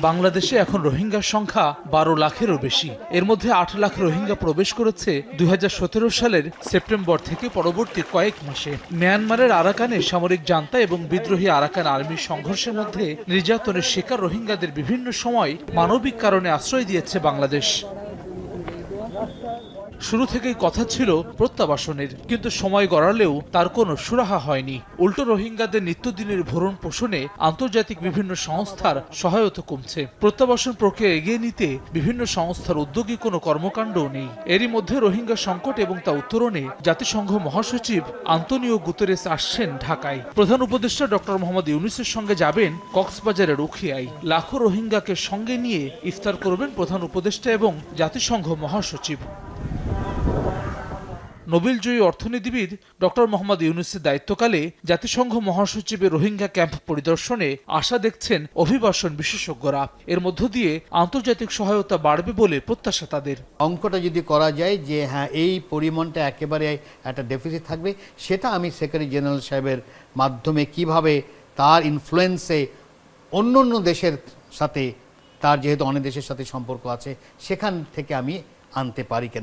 বাংলাদেশে এখন রোহিঙ্গার সংখ্যা 12 লাখেরও বেশি। এর মধ্যে 8 লাখ রোহিঙ্গা প্রবেশ করেছে 2017 সালের সেপ্টেম্বর থেকে পরবর্তী কয়েক মাসে। মিয়ানমারের আরাকানে সামরিক জান্তা এবং বিদ্রোহী আরাকান আর্মির সংঘর্ষের মধ্যে নির্যাতনের শিকার রোহিঙ্গাদের বিভিন্ন সময় মানবিক কারণে আশ্রয় দিয়েছে বাংলাদেশ। শুরু থেকেই কথা ছিল প্রত্যাবাসনের, কিন্তু সময় গড়ালেও তার কোনো সুরাহা হয়নি। উল্টো রোহিঙ্গাদের নিত্যদিনের ভরণ পোষণে আন্তর্জাতিক বিভিন্ন সংস্থার সহায়তা কমছে। প্রত্যাবাসন প্রক্রিয়া এগিয়ে নিতে বিভিন্ন সংস্থার উদ্যোগী কোনো কর্মকাণ্ডও নেই। এরই মধ্যে রোহিঙ্গা সংকট এবং তা উত্তরণে জাতিসংঘ মহাসচিব আন্তোনিও গুতেরেস আসছেন ঢাকায়। প্রধান উপদেষ্টা ডক্টর মোহাম্মদ ইউনূসের সঙ্গে যাবেন কক্সবাজারের উখিয়ায়। লাখো রোহিঙ্গাকে সঙ্গে নিয়ে ইফতার করবেন প্রধান উপদেষ্টা এবং জাতিসংঘ মহাসচিব। নোবেলজয়ী অর্থনীতিবিদ ডক্টর মোহাম্মদ ইউনূসের দায়িত্বকালে জাতিসংঘ মহাসচিবের রোহিঙ্গা ক্যাম্প পরিদর্শনে আশা দেখছেন অভিবাসন বিশেষজ্ঞরা। এর মধ্য দিয়ে আন্তর্জাতিক সহায়তা বাড়বে বলে প্রত্যাশা তাদের। অঙ্কটা যদি করা যায় যে হ্যাঁ এই পরিমাণটা একেবারে একটা ডেফিসিট থাকবে, সেটা আমি সেক্রেটারি জেনারেল সাহেবের মাধ্যমে কিভাবে তার ইনফ্লুয়েন্সে অন্য অন্য দেশের সাথে, তার যেহেতু অনেক দেশের সাথে সম্পর্ক আছে, সেখান থেকে আমি আনতে পারি কিনা।